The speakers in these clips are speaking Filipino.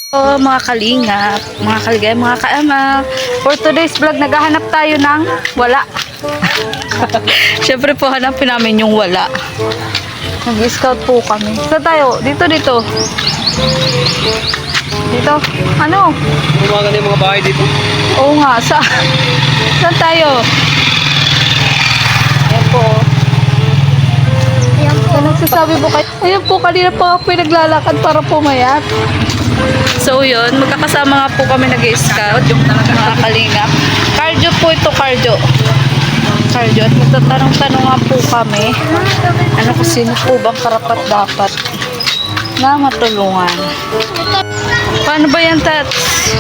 Oh, mga kalingap, mga kaligay, mga kaama. For today's vlog, naghahanap tayo ng wala. Siyempre po, hanapin namin yung wala. Nag-scout po kami. Saan tayo? Dito. Dito? Ano? Gumawa yung mga bahay dito. Oo nga, saan tayo? Ayan po. Ano nagsasabi po kayo? Ayan po, kanina pa po naglalakad para pumayat. So yun, magkakasama nga po kami nag-scout, mga kalingap. Cardio po ito, cardio. At magtatanong-tanong nga po kami, ano kung sino po bang karapat dapat na matulungan. Paano ba yan, Tats?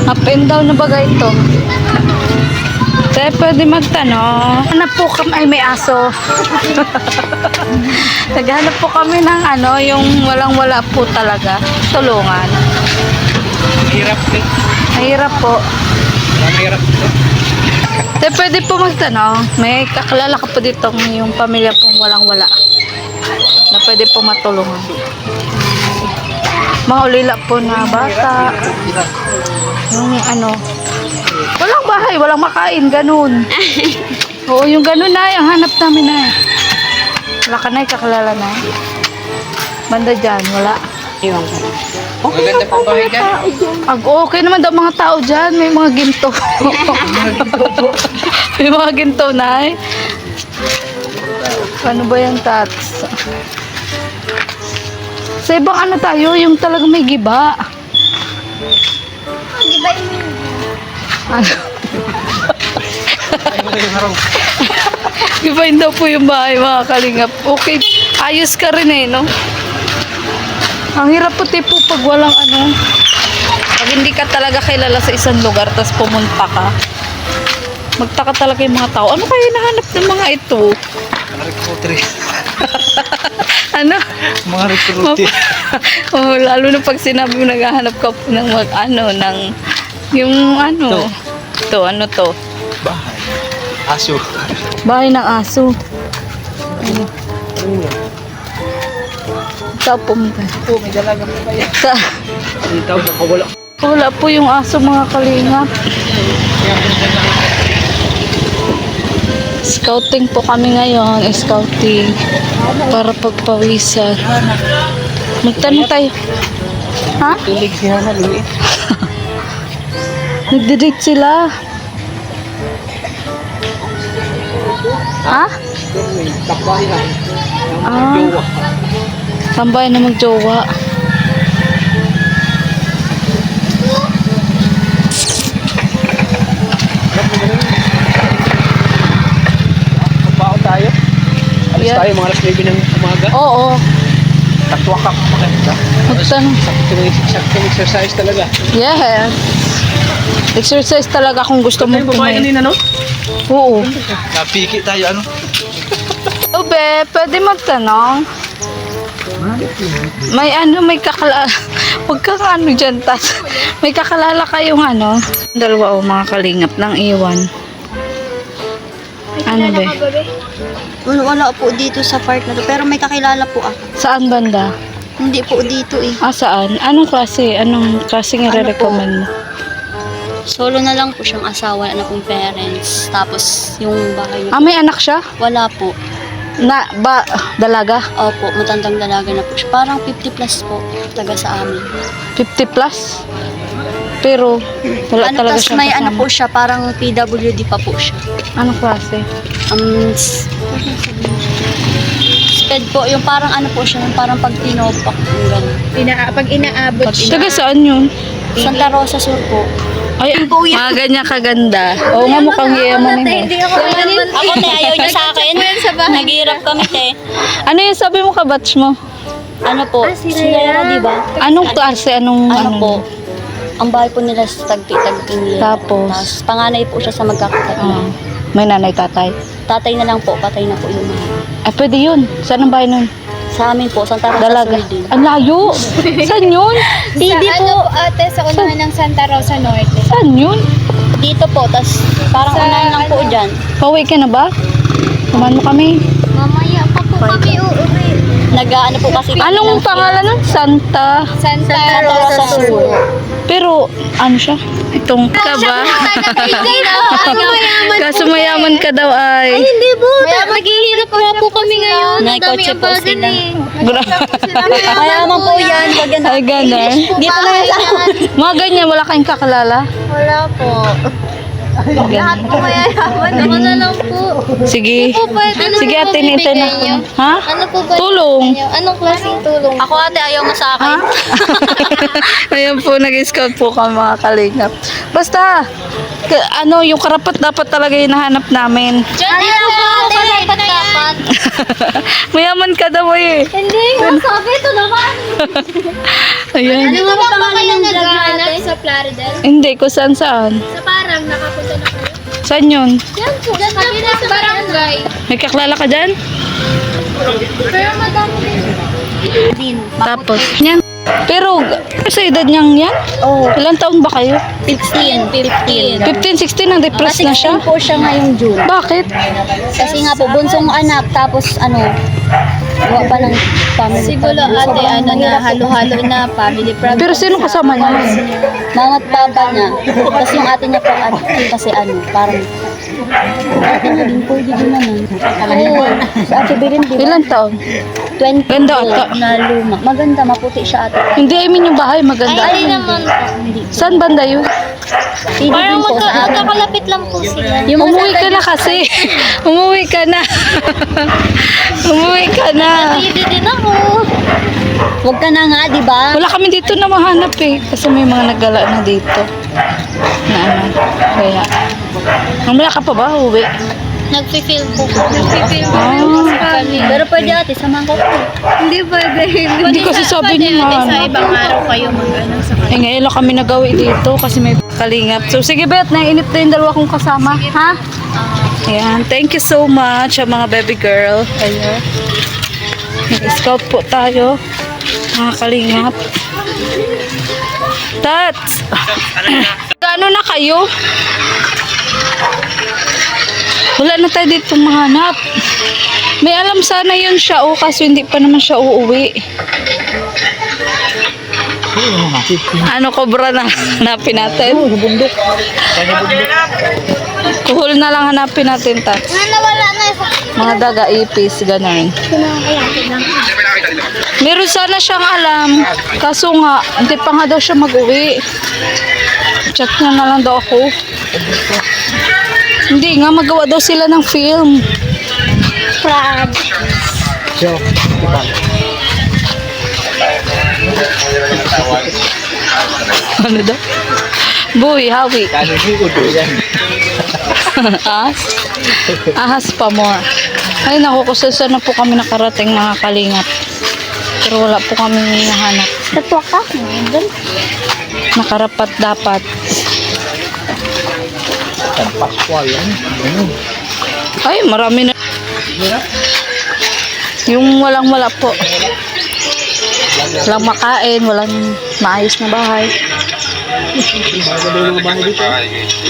Up and down na bagay ito. Tayo pwede magtanong. Hanap po kami, ay may aso. Naghanap po kami ng ano, yung walang-wala po talaga. Tulungan. Mahirap eh. Mahirap po. Mahirap ito. Tayo pwede po magtanong. May kakilala ka po dito yung pamilya pong walang-wala. Na pwede po matulungan. Mga ulila po na bata. Yung ano, walang bahay, walang makain, ganun. Oo, yung ganun na, ang hanap namin na. Wala ka na, kakilala na. Banda dyan, wala. Maganda po bahay dyan. Okay naman daw mga tao dyan, may mga ginto. May mga ginto na eh. Ano ba yung Tats? Sa ibang ano tayo, yung talagang may giba. Giba yung Ano? Gibahin daw po yung bahay, mga kalingap. Okay, ayos ka rin eh, no? Ang hirap po tipo pag walang ano, pag hindi ka talaga kilala sa isang lugar tapos pumunta ka, magtaka talaga yung mga tao. Ano kaya nahanap ng mga ito? Mga recruiter. Ano? Mga recruiter. Oh, lalo na pag sinabi mo naghahanap ka po ng ng yung ano. To, ano to? Bahay. Aso. Bahay ng aso. Ano? Saan pumunta? Po, may dalaga po kaya. Dito, nakawala. Wala po yung aso, mga kalingap. Scouting po kami ngayon. Scouting. Para pagpawisan. Magtanong tayo. Ha? Tulig siya na, lumiit. Nagdi-date sila. Ha? Takbahin na. Ah. Jowa. Tambay na magjowa. Magbaon tayo. Alis Yeah. tayo, mga alas 9 ng umaga. Oo. Tatwakak makita. Magtanong. Saktong exercise talaga. Yes. Exercise talaga kung gusto mo Tayo babae kumain. kanina, no? Oo. Napiki tayo, ano? Ube, pwede magtanong. May ano, may kakalala. Huwag kang ano dyan, Tas. May kakalala kayong ano. Dalawa o mga kalingap ng iwan. Ano ba? Wala po dito sa part na to. Pero may kakilala po ako. Saan banda? Hindi po dito eh. Ah, saan? Anong klase? Anong klase nga Ano re-recommend mo? Solo na lang po siyang asawa na pong parents. Tapos yung bahay niya. Ah, may anak siya? Wala po. Na, dalaga? Opo, matandang dalaga na po siya. Parang 50 plus po. Taga sa amin. 50 plus? Pero, wala Ano, talaga tas siyang may ano kasama. po siya, parang PWD pa po siya. Anong klase? Sped po, yung parang ano po siya, yung parang pag tinopak, yung gano'n. Pag inaabot Taga saan yun? Santa Rosa Sur po. Ay, mga ganyan kaganda. Oo nga, mukhang yaman eh. Ako te, ayaw niya sa akin. Naghihirap kami te. Ano yung sabi mo kabatch mo? Ano po, sila di ba? Anong klase? Anong Ano po, ang bahay po nila sa tagpi-tagpi nila. Tapos? Panganay po siya sa magkakatabi. Ah, may nanay, tatay. Tatay na lang po, patay na po yung mga. Ay, pwede yun. Saan ang bahay nun? Sa amin po, Santa Rosa Dalaga. Sur din. Ang layo. Saan yun? Hindi Ano po, ate sa unahan ng Santa Rosa Norte? Saan yun? dito po, tas parang Sa unahan lang po ano? dyan. Pauwi ka na ba? Samahan mo kami. Mamaya pa po kami uuwi. Nag-ano po kasi kami Anong ng- pangalan nun? Santa. Santa Santa Rosa Rosa Sur. Sur. Pero, ano siya? Itong ka ba? Hindi na. Mayaman Kaso mayaman ka daw ay. Hindi po. Naghihirap po kami ngayon. May kotse po sila. Gra- Mayaman po yan. Wag yan. Ay, gano'n. Dito na yan. Mga ganyan, wala kayong kakalala? Wala po. Lahat po mayayaman. Ako na lang po. Sige. Ano Sige, po ate, nito na. bibigay niyo? Ha? Ano po ba? Tulong. Anong klaseng tulong? Ako ate, ayaw mo sa Ha? akin. Ayun po, nag-scout po kami mga kalingap. Basta, yung karapat dapat talaga yung nahanap namin. Diyan din po ate. Dapat. Mayaman ka daw eh. Hindi. Sabi ito naman. Ayan. Ano ba ba kayo naghahanap sa Plaridel? Hindi, kung saan. Sa parang nakapunta na kayo? Saan yun? Yan po. Diyan sa barangay. May kaklala ka dyan? Pero madami din. Tapos, yan. Pero, sa edad niyang yan? Oo. Ilang taon ba kayo? 15. 15, 16, na-depress na siya? po siya ngayong June. Bakit? Kasi nga po, bunsong anak, tapos gawa pa ng family. Siguro ate, halo-halo na family problem. Pero sino kasama niya? Mama at papa niya. Tapos yung ate niya po, kasi parang ate niya din po, hindi naman. Oo. Si ate Birin, di ba? Ilang taon? 20 Ganda po ata. na luma. Maganda, maputi siya ate. Hindi, I mean yung bahay maganda. Ay, naman. Hindi. Saan banda yun? Hindi din po sa ate. magkakalapit lang po sila. Yung mga Umuwi ka na kasi. Umuwi ka na. Umuwi ka na. Hindi din ako. Huwag ka na nga, di ba? Wala kami dito na mahanap eh. Kasi may mga naggala na dito. Na ano. Kaya. Mamaya ka pa ba? Uwi. Nagpi-feel po. Nagpi-feel po. Ah. Pero pwede ate, samahan ko po. Hindi pwede. Hindi kasi sabi niya Sa na. ibang araw kayo mag-ano sa Eh ngayon lang kami nagawi dito kasi may kalingap. So sige Bet, naiinip na yung dalawa kong kasama. Ha? Ayan. Thank you so much sa mga baby girl. Ayan. Nag-scout po tayo. Mga kalingap. Tats! Gaano na kayo? Wala na tayo dito mahanap. May alam sana yun siya kaso hindi pa naman siya uuwi. Ano kobra na hanapin natin? Kuhol na lang hanapin natin, Tats. Nawala na yung Mga daga, ipis, ganun. Meron sana siyang alam. Kaso nga, hindi pa nga daw siya mag-uwi. Chat niya na lang daw ako. Hindi nga, magawa daw sila ng film. frag. Ano daw? Boy, hawi. Ahas? Ahas pa more. Ay, naku, kusa na po kami nakarating mga kalingap. Pero wala po kami nahanap. Tatwa ka? Nakarapat dapat. Ay, marami na. Yung walang-wala po. Walang makain, walang maayos na bahay.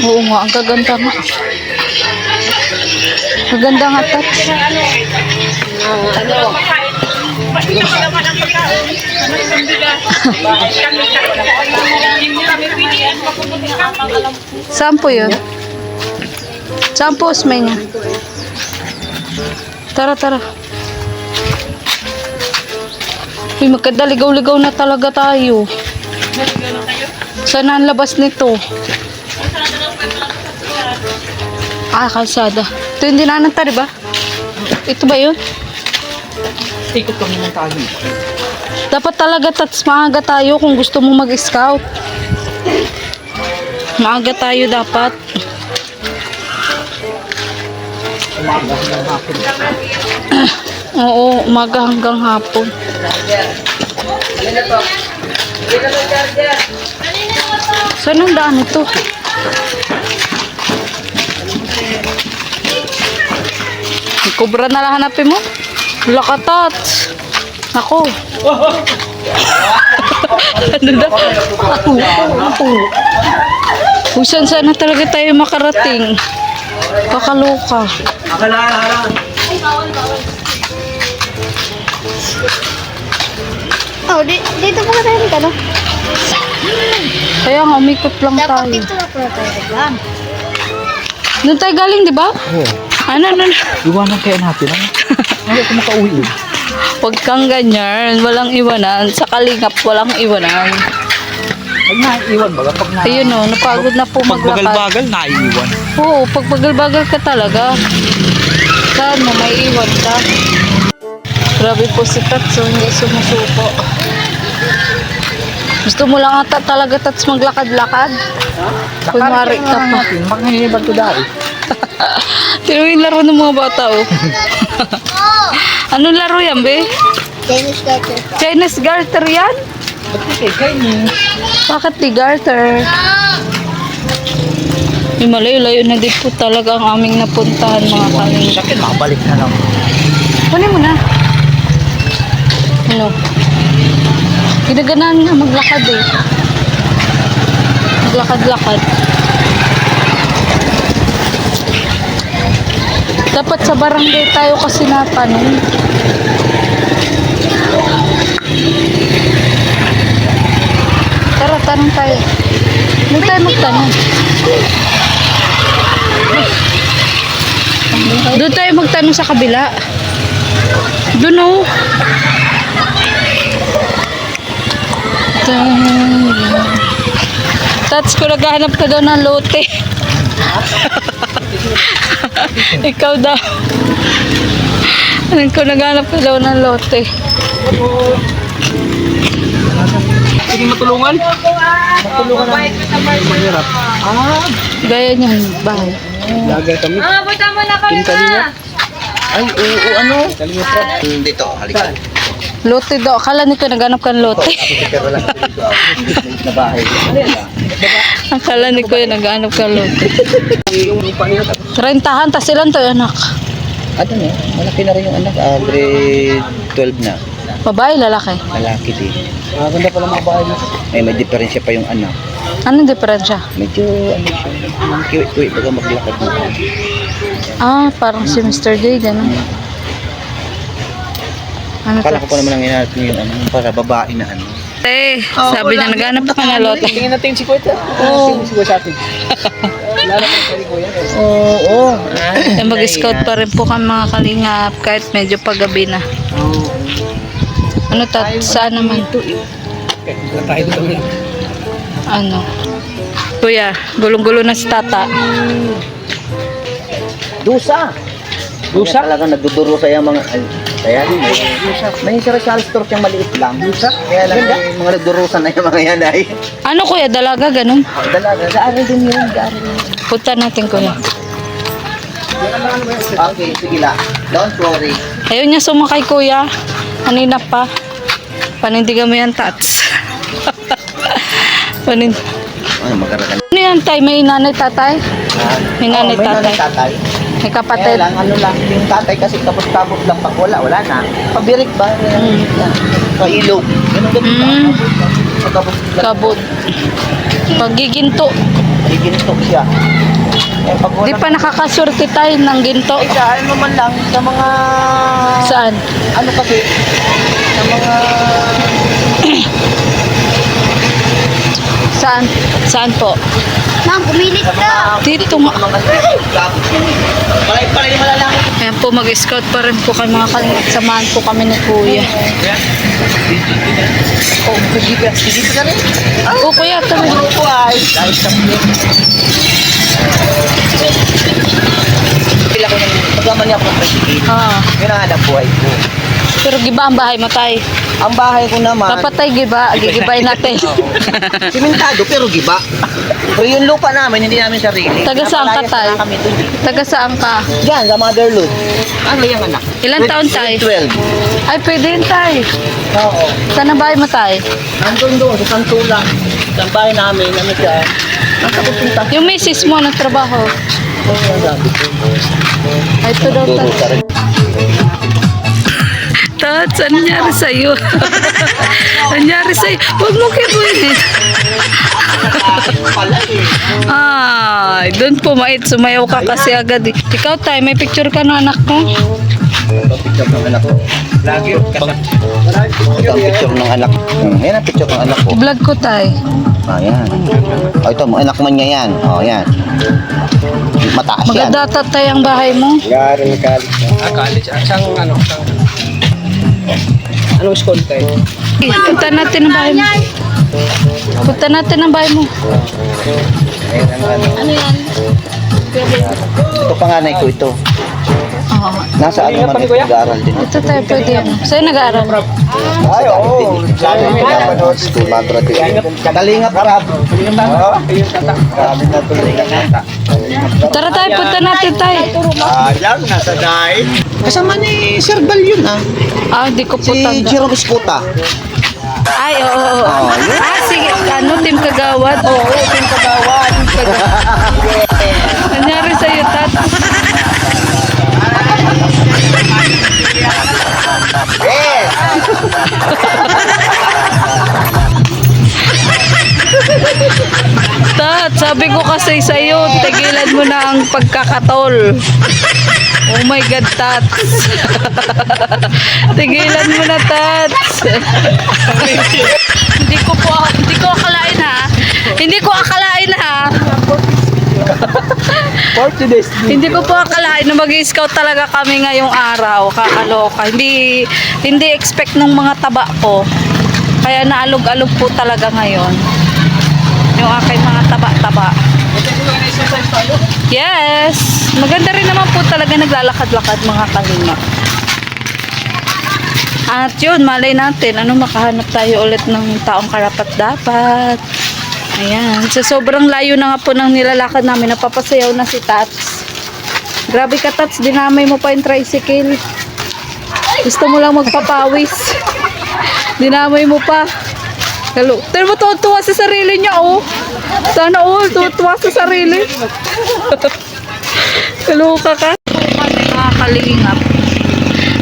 Oo nga, ang gaganda nga. Maganda nga, Tats. Saan po yun? Saan po usmay niya? Tara, tara. Uy, magkadaligaw-ligaw na talaga tayo. Saan ang labas nito? Ah, kalsada. Ito yung dinaanan tayo, ba? Ito ba yun? Ikot kami ng tayo. Dapat talaga, Tats, maaga tayo kung gusto mo mag-scout. Maaga tayo dapat. Oo, umaga hanggang hapon. Saan ang daan ito? May kubra na lang hanapin mo? Wala ka, Tats. Ako. Ano na? Ako. Kung saan na talaga tayo makarating. Kakaloka. Oh, dito po tayo ka, no? Kaya nga, umikot lang Dapat tayo. dito na po tayo. Lang. Doon tayo galing, di ba? Oo. Ano? Iwanan kaya natin. Ano ako makauwi eh. Huwag kang ganyan. Walang iwanan. Sa kalingap, walang iwanan. Pag naiiwan baga, pag na... Ayun o, napagod na po Pag maglakad. bagal-bagal, naiiwan. Oo, pag bagal-bagal ka talaga. Saan mo, may iwan ka. Grabe po si Tatso, hindi sumusuko. Gusto mo lang ata talaga, Tats, maglakad-lakad? Kunwari ka pa. Maghihibag ko dahil. Tino yung laro ng mga bata, oh. Anong laro yan, be? Chinese garter. Chinese garter yan? Ba't kasi kayo niyo? Bakit di garter? May malayo-layo na din po talaga ang aming napuntahan, mga kalingap. Sa akin, makabalik na lang. Kunin mo na. Ano? Ginaganan na maglakad eh. Maglakad-lakad. Dapat sa barangay tayo kasi natanong. Tara, tanong tayo. Doon tayo magtanong. Doon tayo magtanong sa kabila. Doon oh. Tats ko naghahanap ka daw ng lote. Ikaw daw. Ko naghahanap ka daw ng lote. Sige, matulungan? Matulungan namin. Mahirap. Gaya niyan, bahay. Lagal kami. Punta mo na kami Kalinga. Ay, oo, ano? Kalinga prop. Dito, halika. Lote daw. Akala nito naghanap ka ng lote. Pero lang dito. Na bahay. Akala ni Kuya naghanap ka ng lote. Yung lupa nila. 30han, tas ilan to anak? Ano na? Malaki na rin yung anak. Grade 12 na. Babae, lalaki. Malaki din. Ganda pala mga bahay nito. May diferensya pa yung anak. Anong diferensya? Medyo, ano siya, kiwi-kiwi baga maglakad mo. Ah, parang si Mr. J, gano'n. Ano Akala ko to? pa naman ang hinahanap niyo yung ano, para babae na ano. Sabi niya, naghanap ka ng lote. Tingnan natin si Kuya. Oo. Si Kuya sa atin. Lalo pa si Kuya. Oo. Mag-scout pa rin po kami mga kalingap kahit medyo paggabi na. Ano saan naman? Wala tayo dito. Ano? Kuya, gulong-gulo na si tata. Dusa. Dusa? Talagang nagdudurusa yung mga... Kaya din eh. May sari-sari store siyang maliit lang. Dusa? Kaya lang yung mga nagdurusa na yung mga yan ay. Ano kuya, dalaga ganun? Dalaga. Gaaral din yun. Gaaral din. Punta natin kuya. Okay, sige lang. Don't worry. Ayaw niya sumakay kuya. Kanina pa. Panindigan mo yan, Tats. Ano, magkaragan. Ano yan, tay? May nanay, tatay? May nanay, May tatay. nanay tatay. May Kaya kapatid. lang, ano lang, yung tatay kasi tapos-tapos lang pag wala na. Pabirik ba? Sa ilog. Ganun. Mm. Pagkabot lang. Kabod. Pagiginto. Igintok siya. Eh, pag wala. Di pa nakakasurti tayo ng ginto. Ay, sa ano man lang, sa mga... Saan? Ano kasi, sa mga... Saan? Saan po? Ma'am, pumilit ka. Dito nga. Mga... Palay-palay malalaki. Ayan po, mag-scout pa rin po kami mga kalingap. Samahan po kami ni kuya. Oh, sige ka rin. Oo, kuya, tama. Grupo ay. Dahil sa pila ko ng pagkaman niya akong president. Ah, Yun ang hanap buhay ko. pero giba ang bahay mo tay. Ang bahay ko naman, Dapat tay giba, gigibay natin. simentado pero giba. Pero yung lupa namin, hindi namin sarili. Taga saan ka, Napalayas tay? na kami dun. Taga saan ka? Diyan, sa Motherlood. Ano yung anak? Ilan taon, tay? 12. Ay, pwede yun tay. Oo. Saan ang bahay mo tay? Nandun doon, sa Santulan. Sa bahay namin, ano siya. Nasa pupunta. Yung misis mo, nagtrabaho. Oo, sabi ko. Ay, ito daw tay. Durusa rin. Tats, ano nangyari sa'yo? Ano nangyari sa'yo? Huwag mo kibuhin. Pala eh. Ay, doon po mait. Sumayaw ka kasi agad. Ikaw tay, may picture ka ng anak mo? Ito picture ng anak ko. Lagi. Ito ang picture ng anak. Yan ang picture ng anak ko. Vlog ko tay. Ayan. O ito, anak mo niya yan. O, yan. Mataas yan. Maganda tatay ang bahay mo. Gari, college. College. Siyang ano? Anong school tayo? Punta natin ang bahay mo. Punta natin ang bahay mo. Ayan ang ano. Ito panganay ko ito. Oo. Nasa ano man ito, nag-aaral din. Ito tayo pwede yan. Sa'yo nag-aaral. Ay, oo. Sabi ito napanood. School magraduate. Kalingap rap. Grabe na tuloy ang mata. Tara tayo, punta natin tayo. Yan, nasa dahil. Kasama ni Sir Bal yun ah. Ah, hindi ko po Si tanda. Jerome Escuta. Ay, oo. Ah, sige. Ano, Team Kagawad? Oo, Team Kagawad. Nangyari sa'yo, Tat? Tat, sabi ko kasi sa'yo, tigilan mo na ang pagkakatol. Oh my God, Tats. Tigilan mo na, Tats. Hindi ko akalain ha. Hindi ko akalain ha. 40 days. Hindi ko po akalain na mag-scout talaga kami ngayong araw. Kakaloka. Hindi expect ng mga taba ko. Kaya naalog-alog po talaga ngayon. Yung aking mga taba-taba. Yes! Maganda rin naman po talaga naglalakad-lakad mga kalima. At yun, malay natin, makahanap tayo ulit ng taong karapat-dapat. Ayan. So, sobrang layo na nga po ng nilalakad namin. Napapasayaw na si Tats. Grabe ka, Tats. Dinamay mo pa yung tricycle. Gusto mo lang magpapawis. Dinamay mo pa. Hello. Pero mo tuwa sa sarili niya, oh. Sana all, tuwa sa sarili. Kaluka ka. Mga kalingap.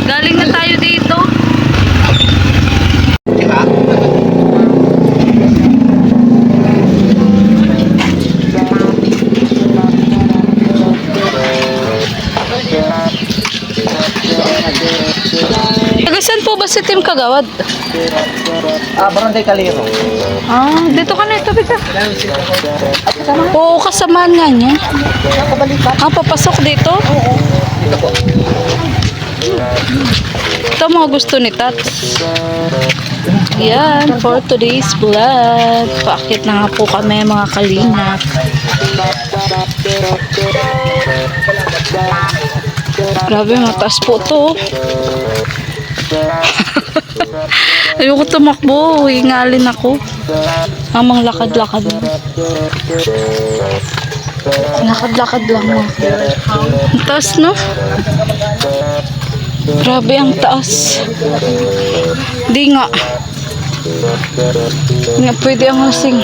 Galing na tayo dito. Saan po ba si Team Kagawad? Barangay Calero. Ah, dito ka na ito, Bika. Oo, kasamaan nga niya. Ah, papasok dito? Oo. Ito mga gusto ni Tats. Yan, for today's vlog. Paakit na nga po kami mga kalingap. Grabe, mataas po to. Ayoko tumakbo, hingalin ako. Amang lakad-lakad lang. Lakad-lakad lang mo. Ang taas, no? Grabe ang taas. Di nga. Nga pwede ang lasing.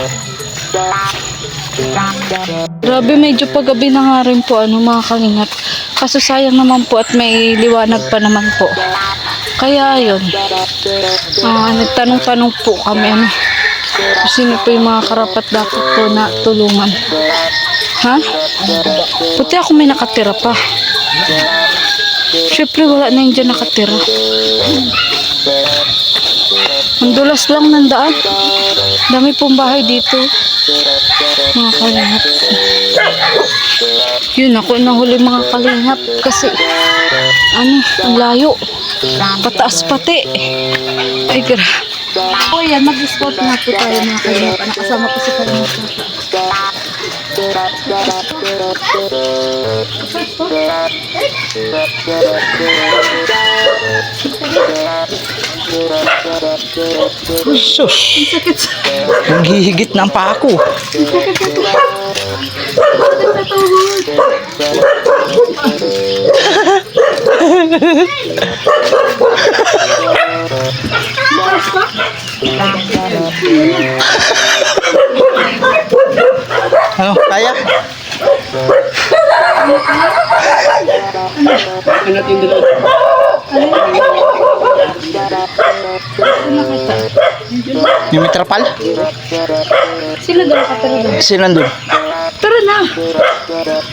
Grabe, medyo paggabi na nga rin po mga kalingap. Kaso sayang naman po at may liwanag pa naman po. Kaya yun, nagtanong-tanong po kami kung sino po yung mga karapat dapat po na tulungan. Ha? Buti ako may nakatira pa. Siyempre wala na yung dyan nakatira. Ang dulas lang ng daan. Dami pong bahay dito. Mga kalingap. Yun, ako nahuli mga kalingap kasi ang layo. Pataas pati. Ay, grabe. O yan, mag-scout na po tayo mga kalingap. Nakasama ko si kalingap. Sus! Nanghihigit na ang pako. Ano, kaya? Yung may trapal? Sino daw nakatira doon? Sino nandun? Tara na.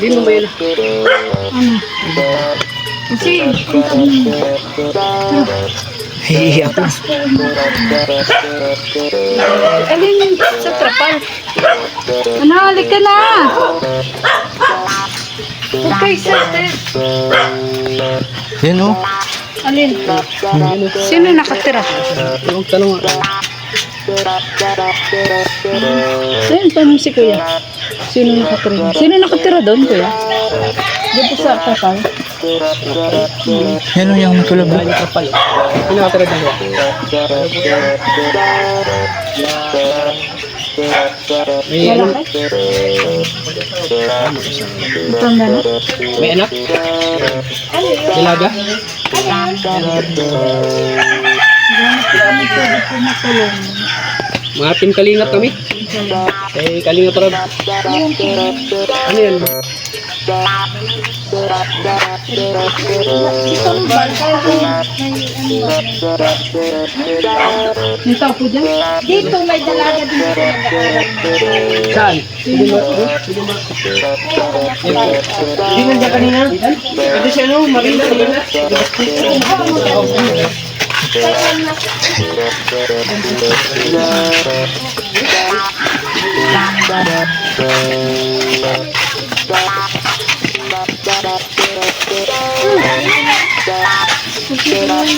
Di mo ba yun? Kasi, Hihiyak na. alin sa trapal. Ano, halika na. Okay, sir. Yan o. Alin? Sino nakatira? Yung tanong nga. Ayun, tanong si kuya. Sino nakatira? Sino nakatira doon, kuya? Dito sa trapal. Yan o yung matulog. Yung kapal. Yung nakatira dito. May ano? Ito ang gano'n. May anak? Nilaga? Mga team Kalingap kami. Eh, Kalingap Rob. Ano yan? May tao po dyan? Dito may dalaga dito nag-aaral. Saan? Hindi nandiyan kanina? Pwede siya no? Marinda.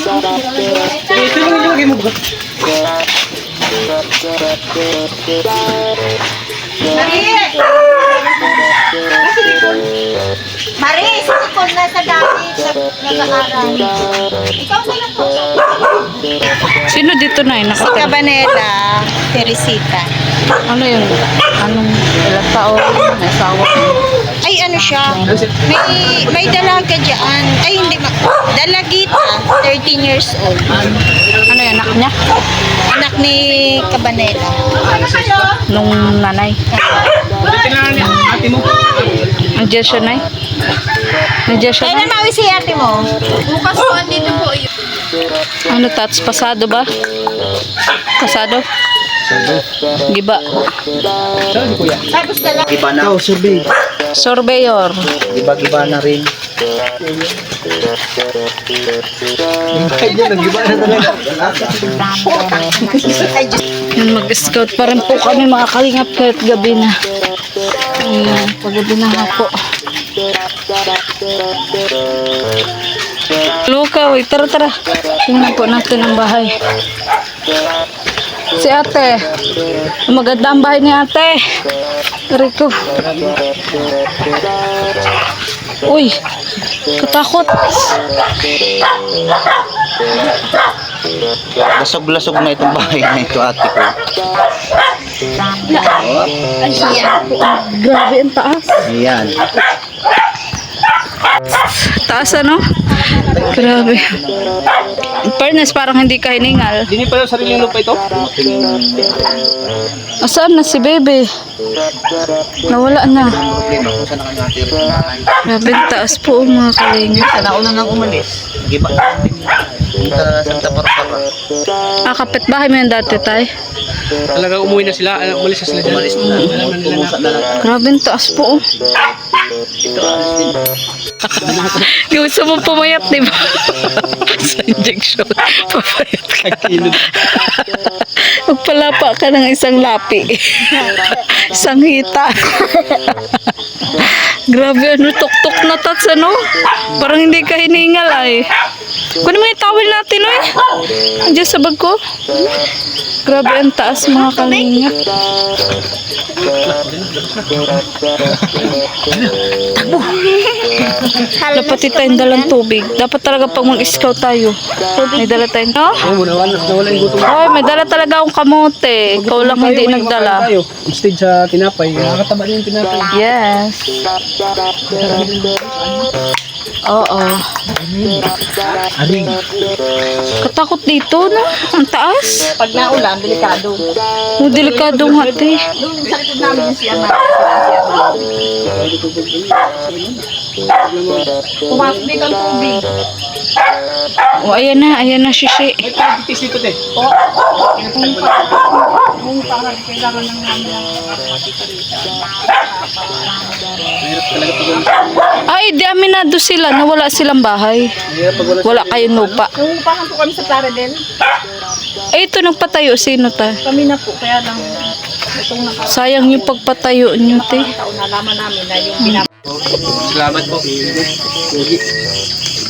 Ito yung ilagay mo ba? Maris, ikon na sa dami sa nag-aaral. Ikaw na lang po. Sino dito na Si nakatira? Cabanela, Teresita. Ano yun? Anong ilang taon? May asawa? Ay, ano siya? May dalaga dyan. Ay, hindi ma... Dalagita, 13 years old. Ano yan, anak niya? Anak ni Cabanela. Nung nanay. Tingnan niya, ate mo. Nandiyan siya, nay? Nandiyan siya, Kaya nay? na mawi si ate mo. Bukas po, andito po yun. Ano, tats? Pasado ba? Pasado? Giba. Saan si kuya? Tapos na lang. Iba na. Ikaw, survey. Surveyor. Iba-iba na rin. Kaya nag-iba na talaga. Yun, mag-scout pa rin po kami mga kalingap kahit gabi na. Ayan, paggabi na nga po. Luka, wait, tara. Tingnan po natin ang bahay. Si ate. Maganda ang bahay ni ate. Rico. Uy, katakot. Lasog-lasog na itong bahay na ito, ate ko. Ay, grabe ang taas. Ayan. Taas ano? Grabe. In fairness, parang hindi ka hiningal. Hindi pa yung sariling lupa ito? Asaan na si bebe? Nawala na. Problema kung saan kami natira. Grabe ang taas po mga kalingap. Sa nauna nang umalis, nag-iba sa Santa Barbara. Kapitbahay mo yung dati, tay? Talaga umuwi na sila, umalis na sila dyan. Umalis na. Tumusa na lang. Grabe ang taas po. Ito, alis din. Gusto mo pumayat, di ba? Sa injection. Papayat ka. Magpalapa ka ng isang lapi. Isang hita. Grabe, ano, tuktok na tats, ano? Parang hindi ka hiningal, ay. Kunin mo yung towel natin, oy. Andiyan sa bag ko. Grabe, ang taas, mga kalinga. Dapat tayong dalang tubig. Dapat talaga pag mag-scout tayo. May dala tayong, no? Oo, nawala yung gutom. Oy, may dala talaga akong kamote. Ikaw lang hindi Tayo, may nagdala. kumakain tayo. Instead sa tinapay, nakakataba din yung tinapay. Yes. Oo. Aring. Katakot dito, no? Ang taas. Pag naulan, delikado. Oh, delikado nga, te. Doon sa likod namin yung si Ama. Pumasok dito ang tubig. Oh, ayan na, shishi. May pagkitis dito, te. Ay, di aminado sila na wala silang bahay. Wala kayong lupa. Nangungupahan po kami sa Plaridel. Eh, ito nagpatayo. Sino ta? Kami na po, kaya lang itong Sayang yung pagpatayo nyo, te. nakataon nalaman namin na yung Salamat po.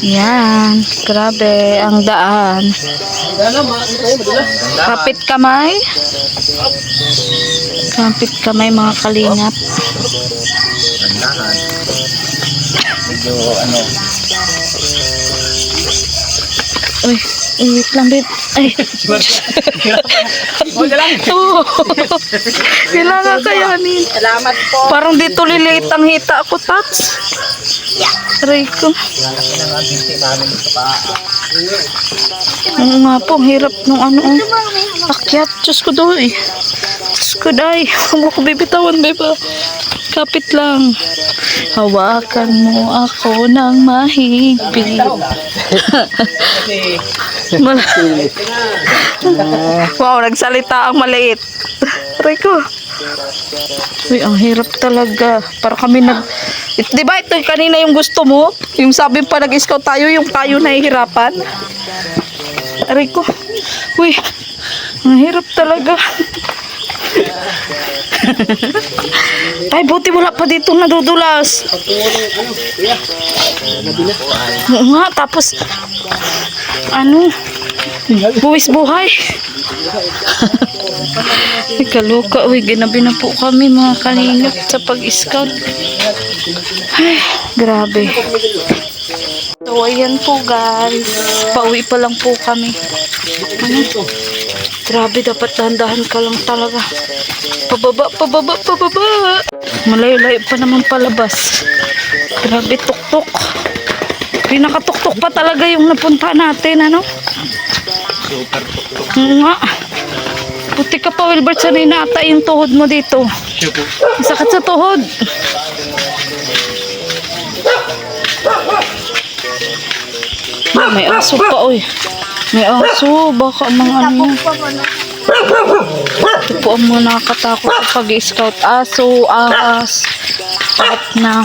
Yan. Grabe. Ang daan. Kapit kamay. Kapit kamay, mga kalingap. Tandahan. Medyo ano, Uy, wait lang, babe. Ay. Oo. Kailangan kayanin. Salamat po. Parang dito liliit ang hita ako, Tats. Aray ko. Oo nga po, ang hirap nung ano. Akyat, Diyos ko doy. Diyos ko day. Huwag mo ko bibitawan, babe. Kapit lang. Hawakan mo ako ng mahigpit. Wow, nagsalita ang maliit. Aray ko. Uy, ang hirap talaga. Para kami di ba ito kanina yung gusto mo? Yung sabi pa nag-scout tayo, yung tayo nahihirapan. Aray ko. Uy, ang hirap talaga. Ay, buti wala pa dito nadudulas. Oo nga, tapos ano, buwis buhay. Kaloka, uy, ginabi na po kami mga kalingap sa pag-scout. Ay, grabe. So, ayan po guys. Pauwi pa lang po kami. Ano? Grabe, dapat dahan-dahan ka lang talaga. Pababa, pababa, pababa. Malayo-layo pa naman palabas. Grabe, tuktok. Pinakatuktok pa talaga yung napunta natin, ano? super tuktok. Oo nga. Puti ka pa, Wilbert. Sanay na ata yung tuhod mo dito. Ang sakit sa tuhod. Ah, may aso pa, uy. May aso. Baka mga ano. Ito po ang mga nakakatakot sa pag-scout. Aso, ahas. At na.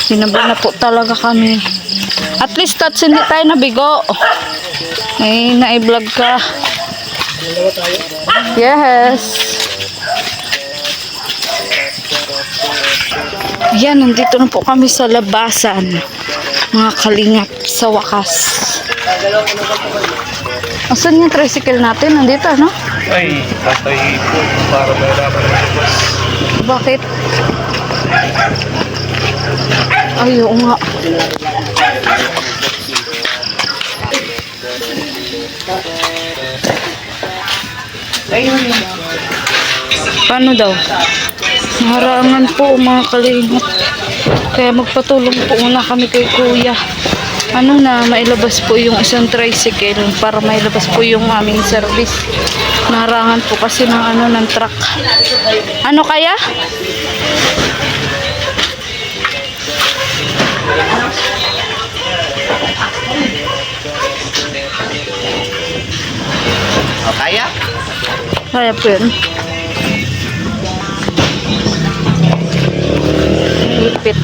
Sinaba na po talaga kami. At least that's hindi tayo nabigo. May na-vlog ka. Yes. Yan, nandito na po kami sa labasan. Mga kalingap sa wakas. Asan yung tricycle natin? Nandito, no? Ay, tatay po para malaman ng bus. Bakit? Ay, oo nga. Paano daw? Harangan po mga kalingap. Kaya magpatulong po muna kami kay kuya. Ano na, mailabas po yung isang tricycle para mailabas po yung aming service. Naharangan po kasi ng ano ng truck. Ano kaya? O, kaya? Kaya po yun. Hipit.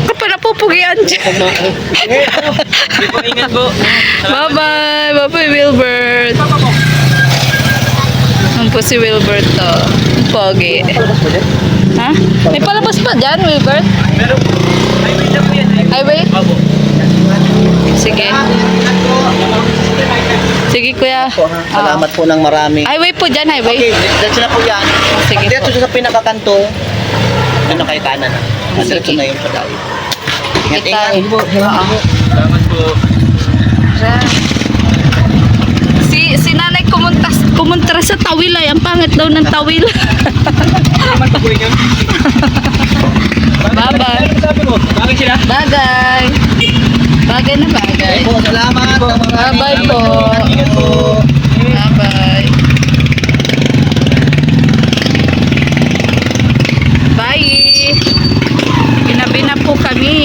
Kapag napupugian dyan. Bye-bye. Bye-bye, Wilbert. Ano po si Wilbert to? Ang pogi. Ha? May palabas pa dyan, Wilbert? Pero, highway na po yan. Highway? Opo. Sige. Sige, kuya. Po, ha? Salamat po ng marami. Highway po dyan, highway. Okay, diretso na po yan. Sige Diretso po. sa pinakakanto. Ano kay kanan na? Diretso na yung padayo. Ingat-ingat. Salamat po. Si nanay kumuntra sa tawil ay ang pangit daw ng tawil. Salamat po yun. Bye-bye. Sabi mo, bakit sila? Bagay. Bagay na bagay. Po, salamat. Bye-bye po. Ingat po. Bye-bye. Bye. Ginabi na po kami.